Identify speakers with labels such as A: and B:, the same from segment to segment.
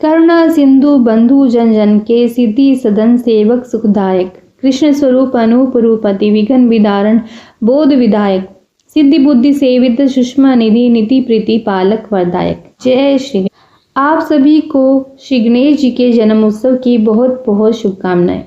A: करुणा सिंधु बंधु जन जन के, सिद्धि सदन सेवक सुखदायक। कृष्ण स्वरूप अनूप रूपति, विघ्न विदारण बोध विधायक। सिद्धि बुद्धि सेवित सुषमा निधि, नीति प्रीति पालक वरदायक। जय श्री। आप सभी को श्री गणेश जी के जन्म उत्सव की बहुत बहुत शुभकामनाएं।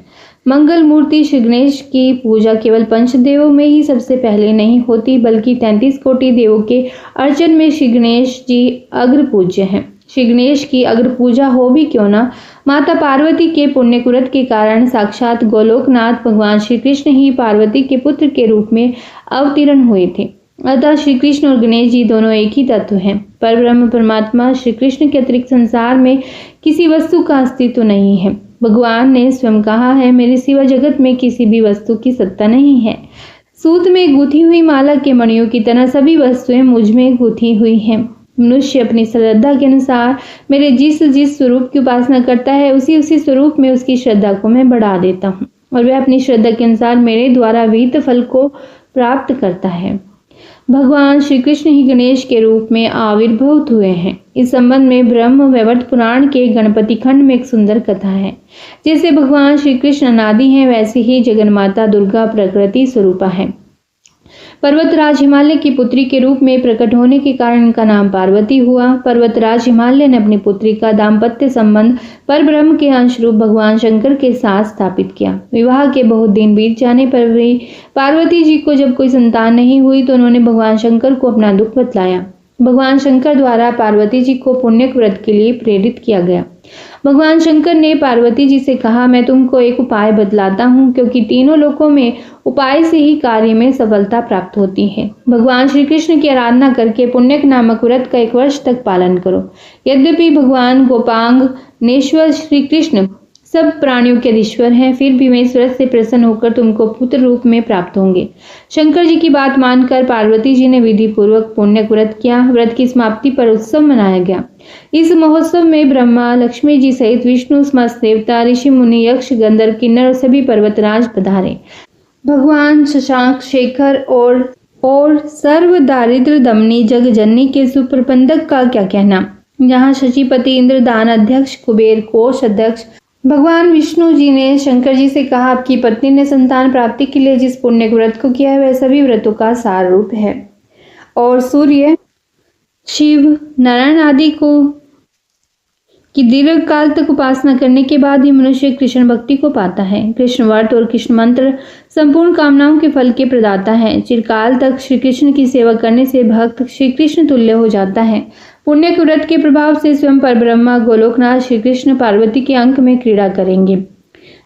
A: मंगल मूर्ति श्री गणेश की पूजा केवल पंचदेवों में ही सबसे पहले नहीं होती, बल्कि 33 कोटि देवों के अर्चन में श्री गणेश जी अग्र पूज्य हैं। श्री गणेश की अग्र पूजा हो भी क्यों ना, माता पार्वती के पुण्य कुरत के कारण साक्षात गोलोकनाथ भगवान श्री कृष्ण ही पार्वती के पुत्र के रूप में अवतीर्ण हुए थे। अतः श्री कृष्ण और गणेश जी दोनों एक ही तत्व हैं। पर ब्रह्म परमात्मा श्री कृष्ण के अतिरिक्त संसार में किसी वस्तु का अस्तित्व नहीं है। भगवान ने स्वयं कहा है, मेरे सिवा जगत में किसी भी वस्तु की सत्ता नहीं है। सूत में गूंथी हुई माला के मणियों की तरह सभी वस्तुएं मुझ में गूंथी हुई हैं। मनुष्य अपनी श्रद्धा के अनुसार मेरे जिस स्वरूप की उपासना करता है, उसी स्वरूप में उसकी श्रद्धा को मैं बढ़ा देता हूँ और वह अपनी श्रद्धा के अनुसार मेरे द्वारा विहित फल को प्राप्त करता है। भगवान श्री कृष्ण ही गणेश के रूप में आविर्भूत हुए हैं। इस संबंध में ब्रह्म वैवर्त पुराण के गणपति खंड में एक सुंदर कथा है। जैसे भगवान श्री कृष्ण अनादि हैं, वैसे ही जगन्माता दुर्गा प्रकृति स्वरूपा है। पर्वतराज हिमालय की पुत्री के रूप में प्रकट होने के कारण इनका नाम पार्वती हुआ। पर्वतराज हिमालय ने अपनी पुत्री का दाम्पत्य संबंध परब्रह्म के अंश रूप भगवान शंकर के साथ स्थापित किया। विवाह के बहुत दिन बीत जाने पर भी पार्वती जी को जब कोई संतान नहीं हुई तो उन्होंने भगवान शंकर को अपना दुख बतलाया। भगवान शंकर द्वारा पार्वती जी को पुण्य व्रत के लिए प्रेरित किया गया। भगवान शंकर ने पार्वती जी से कहा, मैं तुमको एक उपाय बतलाता हूँ, क्योंकि तीनों लोकों में उपाय से ही कार्य में सफलता प्राप्त होती है। भगवान श्री कृष्ण की आराधना करके पुण्यक नामक व्रत का 1 वर्ष तक पालन करो। यद्यपि भगवान गोपांग नेश्वर श्री कृष्ण सब प्राणियों के ईश्वर हैं, फिर भी मैं इस व्रत से प्रसन्न होकर तुमको पुत्र रूप में प्राप्त होंगे। शंकर जी की बात मानकर पार्वती जी ने विधि पूर्वक पुण्य व्रत किया। व्रत की समाप्ति पर उत्सव मनाया गया। इस महोत्सव में ब्रह्मा लक्ष्मी जी सहित विष्णु, समस्त देवता, ऋषि मुनि, यक्ष, गंधर्व, किन्नर और सभी पर्वतराज पधारे। भगवान शशांक शेखर और सर्व दारिद्र दमनी जग जननी के सुप्रबंधक का क्या कहना। यहाँ शशीपति, इंद्र, दान अध्यक्ष, कुबेर, कोष अध्यक्ष भगवान विष्णु जी ने शंकर जी से कहा, आपकी पत्नी ने संतान प्राप्ति के लिए जिस पुण्य व्रत को किया है वह सभी व्रतों का सार रूप है। और सूर्य, शिव, नारायण आदि की दीर्घ काल तक उपासना करने के बाद ही मनुष्य कृष्ण भक्ति को पाता है। कृष्ण व्रत और कृष्ण मंत्र संपूर्ण कामनाओं के फल के प्रदाता है। चिरकाल तक श्री कृष्ण की सेवा करने से भक्त श्री कृष्ण तुल्य हो जाता है। पुण्य व्रत के प्रभाव से स्वयं परब्रह्मा गोलोकनाथ श्री कृष्ण पार्वती के अंक में क्रीड़ा करेंगे।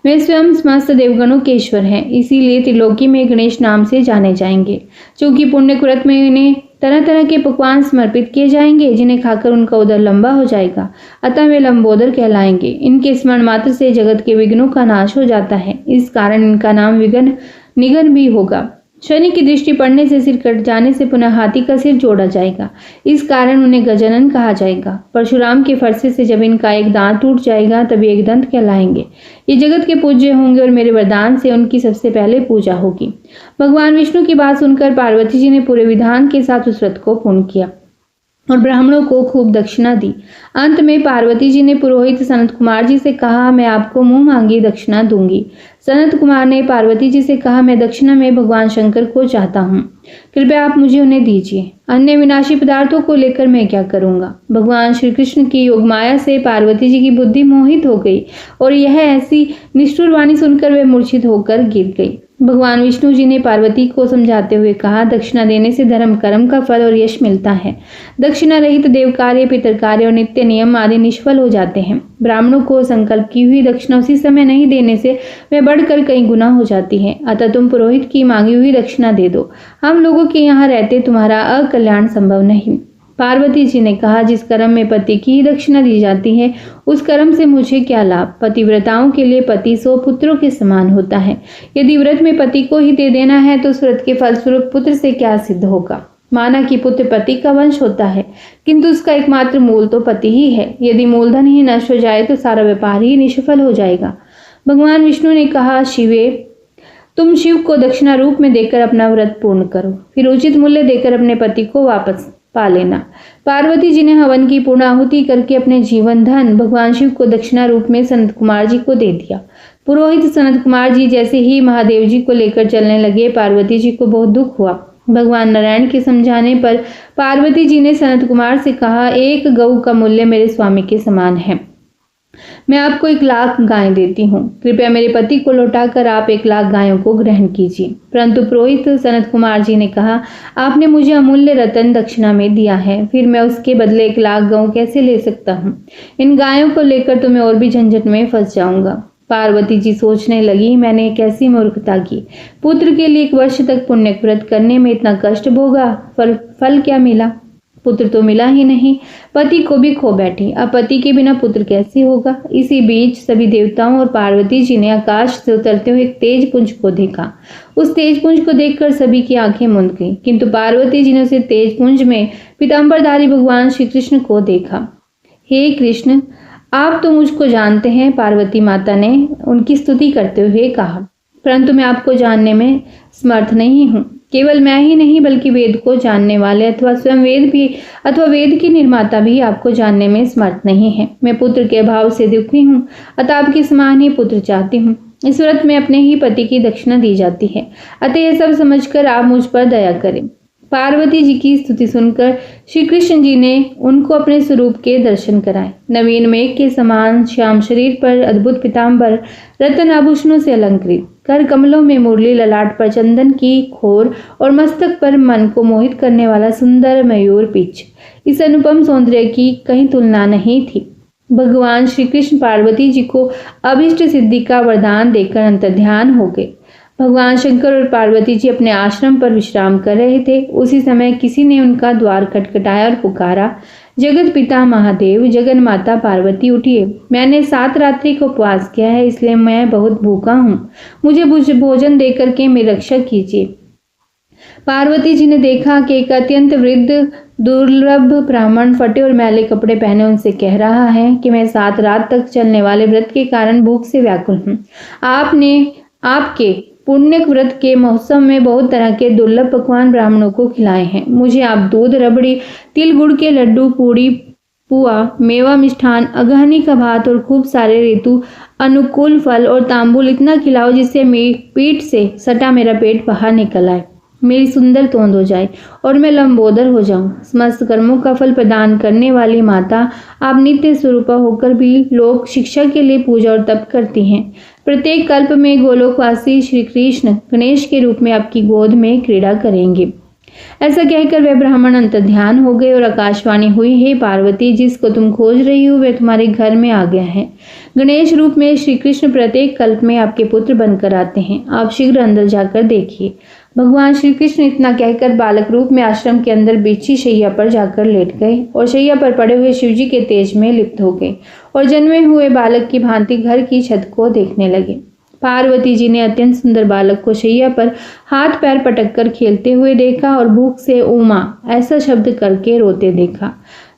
A: वे स्वयं समस्त देवगणों के ईश्वर हैं, इसीलिए त्रिलोकी में गणेश नाम से जाने जाएंगे। क्योंकि पुण्य व्रत में इन्हें तरह तरह के पकवान समर्पित किए जाएंगे, जिन्हें खाकर उनका उदर लंबा हो जाएगा, अतः वे लंबोदर कहलाएंगे। इनके स्मरण मात्र से जगत के विघ्नों का नाश हो जाता है, इस कारण इनका नाम विघ्न निघन भी होगा। शनि की दृष्टि पड़ने से सिर कट जाने से पुनः हाथी का सिर जोड़ा जाएगा, इस कारण उन्हें गजानन कहा जाएगा। परशुराम के फरसे से जब इनका एक दांत टूट जाएगा तब एक दंत कहलाएंगे। ये जगत के पूज्य होंगे और मेरे वरदान से उनकी सबसे पहले पूजा होगी। भगवान विष्णु की बात सुनकर पार्वती जी ने पूरे विधान के साथ उस व्रत को पूर्ण किया और ब्राह्मणों को खूब दक्षिणा दी। अंत में पार्वती जी ने पुरोहित सनत कुमार जी से कहा, मैं आपको मुंह मांगी दक्षिणा दूंगी। सनत कुमार ने पार्वती जी से कहा, मैं दक्षिणा में भगवान शंकर को चाहता हूँ, कृपया आप मुझे उन्हें दीजिए। अन्य विनाशी पदार्थों को लेकर मैं क्या करूँगा। भगवान श्री कृष्ण की योग माया से पार्वती जी की बुद्धि मोहित हो गई और यह ऐसी निष्ठुर वाणी सुनकर वे मूर्छित होकर गिर गई। भगवान विष्णु जी ने पार्वती को समझाते हुए कहा, दक्षिणा देने से धर्म कर्म का फल और यश मिलता है। दक्षिणा रहित देव कार्य, पितर कार्य और नित्य नियम आदि निष्फल हो जाते हैं। ब्राह्मणों को संकल्प की हुई दक्षिणा उसी समय नहीं देने से वह बढ़कर कई गुना हो जाती है। अतः तुम पुरोहित की मांगी हुई दक्षिणा दे दो। हम लोगों के यहाँ रहते तुम्हारा अकल्याण संभव नहीं। पार्वती जी ने कहा, जिस कर्म में पति की ही दक्षिणा दी जाती है उस कर्म से मुझे क्या लाभ। पतिव्रताओं के लिए पति 100 पुत्रों के समान होता है। यदि व्रत में पति को ही दे देना है तो उस व्रत के फलस्वरूप पुत्र से क्या सिद्ध होगा। माना कि पुत्र पति का वंश होता है, किंतु उसका एकमात्र मूल तो पति ही है। यदि मूलधन ही नष्ट हो जाए तो सारा व्यापार ही निष्फल हो जाएगा। भगवान विष्णु ने कहा, शिवे, तुम शिव को दक्षिणा रूप में देकर अपना व्रत पूर्ण करो, फिर उचित मूल्य देकर अपने पति को वापस पा लेना। पार्वती जी ने हवन की पूर्ण आहुति करके अपने जीवन धन भगवान शिव को दक्षिणा रूप में सनत कुमार जी को दे दिया। पुरोहित सनत कुमार जी जैसे ही महादेव जी को लेकर चलने लगे, पार्वती जी को बहुत दुख हुआ। भगवान नारायण के समझाने पर पार्वती जी ने सनत कुमार से कहा, एक गऊ का मूल्य मेरे स्वामी के समान है। मैं आपको 1 लाख गाय देती हूँ। कृपया मेरे पति को लौटाकर आप 1 लाख गायों को ग्रहण कीजिए। परंतु पुरोहित सनत कुमार जी ने कहा, आपने मुझे अमूल्य रतन दक्षिणा में दिया है, फिर मैं उसके बदले 1 लाख गऊ कैसे ले सकता हूँ? इन गायों को लेकर तो मैं और भी झंझट में फंस जाऊंगा। पार्वती जी सोचने लगी, मैंने कैसी मूर्खता की। पुत्र के लिए 1 वर्ष तक पुण्य व्रत करने में इतना कष्ट भोगा, फल क्या मिला? पुत्र तो मिला ही नहीं, पति को भी खो बैठी। अब पति के बिना पुत्र कैसे होगा? इसी बीच सभी देवताओं और पार्वती जी ने आकाश से उतरते हुए एक तेज पुंज को देखा। उस तेज पुंज को देखकर सभी की आंखें मूंद गईं, किंतु पार्वती जी ने उसे तेज पुंज में पीतांबरधारी भगवान श्री कृष्ण को देखा। हे कृष्ण, आप तो मुझको जानते हैं, पार्वती माता ने उनकी स्तुति करते हुए कहा, परंतु मैं आपको जानने में समर्थ नहीं हूँ। केवल मैं ही नहीं बल्कि वेद को जानने वाले अथवा स्वयं वेद के निर्माता भी आपको जानने में समर्थ नहीं है। मैं पुत्र के अभाव से दुखी हूँ, अतः आपके समान ही पुत्र चाहती हूँ। इस व्रत में अपने ही पति की दक्षिणा दी जाती है, अतः यह सब समझकर आप मुझ पर दया करें। पार्वती जी की स्तुति सुनकर श्री कृष्ण जी ने उनको अपने स्वरूप के दर्शन कराए। नवीन मेघ के समान श्याम शरीर पर अद्भुत पीतांबर रत्न आभूषणों से अलंकृत, कर कमलों में मुरली, ललाट पर चंदन की खोर और मस्तक पर मन को मोहित करने वाला सुंदर मयूर पीछ। इस अनुपम सौंदर्य की कहीं तुलना नहीं थी। भगवान श्री कृष्ण पार्वती जी को अभिष्ट सिद्धि का वरदान देकर अंतर्ध्यान हो गए। भगवान शंकर और पार्वती जी अपने आश्रम पर विश्राम कर रहे थे। उसी समय किसी ने उनका द्वार खटखटाया और पुकारा, जगत पिता महादेव, जगन माता पार्वती, उठिए। मैंने 7 रात्रि को उपवास किया है, इसलिए मैं बहुत भूखा हूँ। मुझे भोजन देकर के मेरी रक्षा कीजिए। पार्वती जी ने देखा कि एक अत्यंत वृद्ध दुर्लभ ब्राह्मण फटे और मैले कपड़े पहने उनसे कह रहा है कि मैं 7 रात तक चलने वाले व्रत के कारण भूख से व्याकुल हूँ। आपके पुण्य व्रत के मौसम में बहुत तरह के दुर्लभ पकवान ब्राह्मणों को खिलाए हैं। मुझे आप दूध, रबड़ी, तिल गुड़ के लड्डू, पूड़ी, पुआ, मेवा, मिष्ठान, अगहनी का भात और खूब सारे ऋतु अनुकूल फल और तांबुल इतना खिलाओ जिससे मेरी पीठ से सटा मेरा पेट बाहर निकल आए, मेरी सुंदर तोंद हो जाए और मैं लंबोदर हो जाऊं। समस्त कर्मों का फल प्रदान करने वाली माता, आप नित्य स्वरूपा होकर भी लोक शिक्षा के लिए पूजा और तप करती हैं। प्रत्येक कल्प में गोलोकवासी श्री कृष्ण गणेश के रूप में आपकी गोद में क्रीड़ा करेंगे। ऐसा कहकर वह ब्राह्मण अंतर्ध्यान हो गए और आकाशवाणी हुई, हे पार्वती, जिसको तुम खोज रही हो वह तुम्हारे घर में आ गया है। गणेश रूप में श्री कृष्ण प्रत्येक कल्प में आपके पुत्र बनकर आते हैं। आप शीघ्र अंदर जाकर देखिए। भगवान श्री कृष्ण इतना कहकर बालक रूप में आश्रम के अंदर बिछी शैया पर जाकर लेट गए और शैया पर पड़े हुए शिवजी के तेज में लिप्त हो गए और जन्मे हुए बालक की भांति घर की छत को देखने लगे। पार्वती जी ने अत्यंत सुंदर बालक को शैया पर हाथ पैर पटक कर खेलते हुए देखा और भूख से उमा ऐसा शब्द करके रोते देखा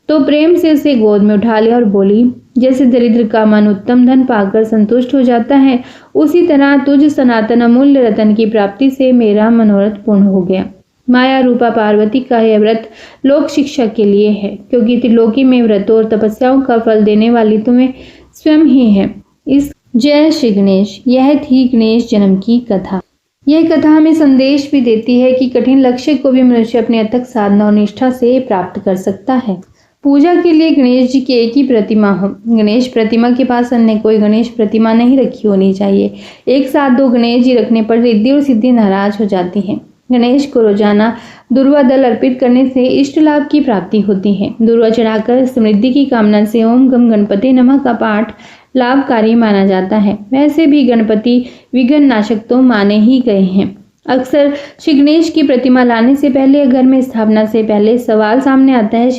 A: तो प्रेम से उसे गोद में उठा लिया और बोली, जैसे दरिद्र का मन उत्तम धन पाकर संतुष्ट हो जाता है, उसी तरह तुझ सनातन अमूल्य रतन की प्राप्ति से मेरा मनोरथ पूर्ण हो गया। माया रूपा पार्वती का यह व्रत लोक शिक्षा के लिए है, क्योंकि त्रिलोकी में व्रतों और तपस्याओं का फल देने वाली तुम्हें स्वयं ही है। इस जय श्री गणेश। यह थी गणेश जन्म की कथा। यह कथा हमें संदेश भी देती है कि कठिन लक्ष्य को भी मनुष्य अपने अथक साधना और निष्ठा से प्राप्त कर सकता है। पूजा के लिए गणेश जी की एक ही प्रतिमा हो। गणेश प्रतिमा के पास अन्य कोई गणेश प्रतिमा नहीं रखी होनी चाहिए। एक साथ 2 गणेश जी रखने पर रिद्धि और सिद्धि नाराज हो जाती है। गणेश को रोजाना दुर्वा दल अर्पित करने से इष्ट लाभ की प्राप्ति होती है। दुर्वा चढ़ाकर समृद्धि की कामना से ओम गम गणपति नमः का पाठ लाभकारी माना जाता है। वैसे भी गणपति विघ्न नाशक तो माने ही गए हैं। अक्सर श्री गणेश की प्रतिमा लाने से पहले या घर में स्थापना से पहले सवाल सामने आता है,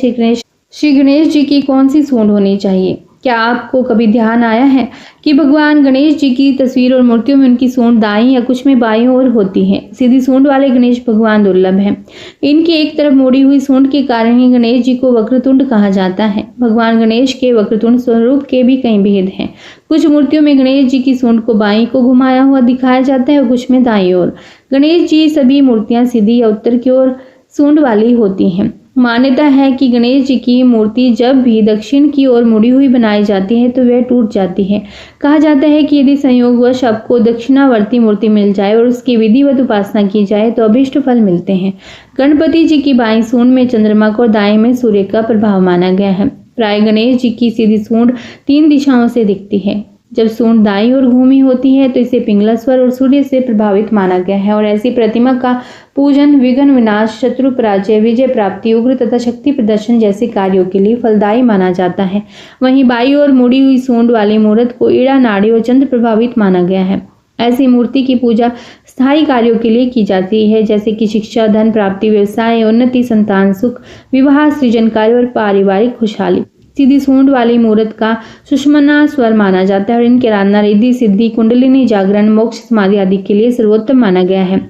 A: श्री गणेश जी की कौन सी सूंड होनी चाहिए? क्या आपको कभी ध्यान आया है कि भगवान गणेश जी की तस्वीर और मूर्तियों में उनकी सूंड दाईं या कुछ में बाईं ओर होती है? सीधी सूंड वाले गणेश भगवान दुर्लभ हैं। इनकी एक तरफ मोड़ी हुई सूंड के कारण ही गणेश जी को वक्रतुंड कहा जाता है। भगवान गणेश के वक्रतुंड स्वरूप के भी कई भेद हैं। कुछ मूर्तियों में गणेश जी की सूंड को बाईं को घुमाया हुआ दिखाया जाता है और कुछ में दाईं ओर। गणेश जी सभी मूर्तियां सीधी या उत्तर की ओर सूंड वाली होती हैं। मान्यता है कि गणेश जी की मूर्ति जब भी दक्षिण की ओर मुड़ी हुई बनाई जाती है तो वह टूट जाती है। कहा जाता है कि यदि संयोगवश आपको दक्षिणावर्ती मूर्ति मिल जाए और उसकी विधिवत उपासना की जाए तो अभीष्ट फल मिलते हैं। गणपति जी की बाईं सूंड में चंद्रमा को और दाएं में सूर्य का प्रभाव माना गया है। प्राय गणेश जी की सीधी सूंड 3 दिशाओं से दिखती है। जब सूंड दाईं ओर घूमी होती है तो इसे पिंगला स्वर और सूर्य से प्रभावित माना गया है और ऐसी प्रतिमा का पूजन विघ्न विनाश, शत्रु पराजय, विजय प्राप्ति, उग्र तथा शक्ति प्रदर्शन जैसे कार्यों के लिए फलदायी माना जाता है। वहीं बाईं ओर मुड़ी हुई सूंड वाली मूर्त को ईड़ा, नाड़ी और चंद्र प्रभावित माना गया है। ऐसी मूर्ति की पूजा स्थायी कार्यों के लिए की जाती है, जैसे कि शिक्षा, धन प्राप्ति, व्यवसाय, उन्नति, संतान सुख, विवाह, सृजन कार्य और पारिवारिक खुशहाली। सीधी सूंड वाली मूर्त का सुषमना स्वर माना जाता है और इनकी आराधना रिद्धि, सिद्धि, कुंडलिनी, जागरण, मोक्ष, समाधि आदि के लिए सर्वोत्तम माना गया है।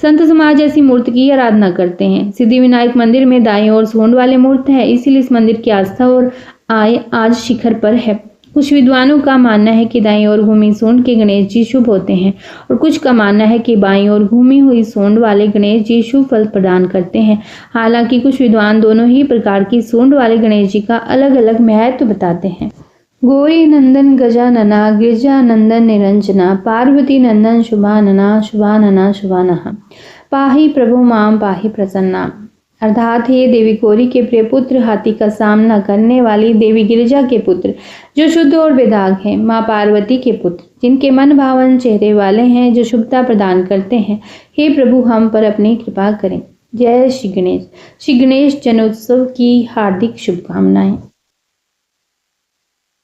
A: संत समाज ऐसी मूर्ति की आराधना करते हैं। सिद्धि विनायक मंदिर में दाईं ओर सूंड वाली मूर्त है, इसीलिए इस मंदिर की आस्था और आय आज शिखर पर है। कुछ विद्वानों का मानना है कि दाईं ओर घूमी सूंड के गणेश जी शुभ होते हैं और कुछ का मानना है कि बाईं ओर घूमी हुई सूंड वाले गणेश जी शुभ फल प्रदान करते हैं। हालांकि कुछ विद्वान दोनों ही प्रकार की सूंड वाले गणेश जी का अलग अलग महत्व बताते हैं। गौरी नंदन गजानना, गिरजा नंदन निरंजना, पार्वती नंदन शुभानना, शुभानना शुभानहा, पाहि प्रभु माम पाहि प्रसन्ना। अर्थात हे देवी गौरी के प्रिय पुत्र, हाथी का सामना करने वाली देवी गिरिजा के पुत्र जो शुद्ध और बेदाग हैं, माँ पार्वती के पुत्र जिनके मन भावन चेहरे वाले हैं, जो शुभता प्रदान करते हैं, हे प्रभु हम पर अपनी कृपा करें। जय श्री गणेश। श्री गणेश जन्मोत्सव की हार्दिक शुभकामनाएं।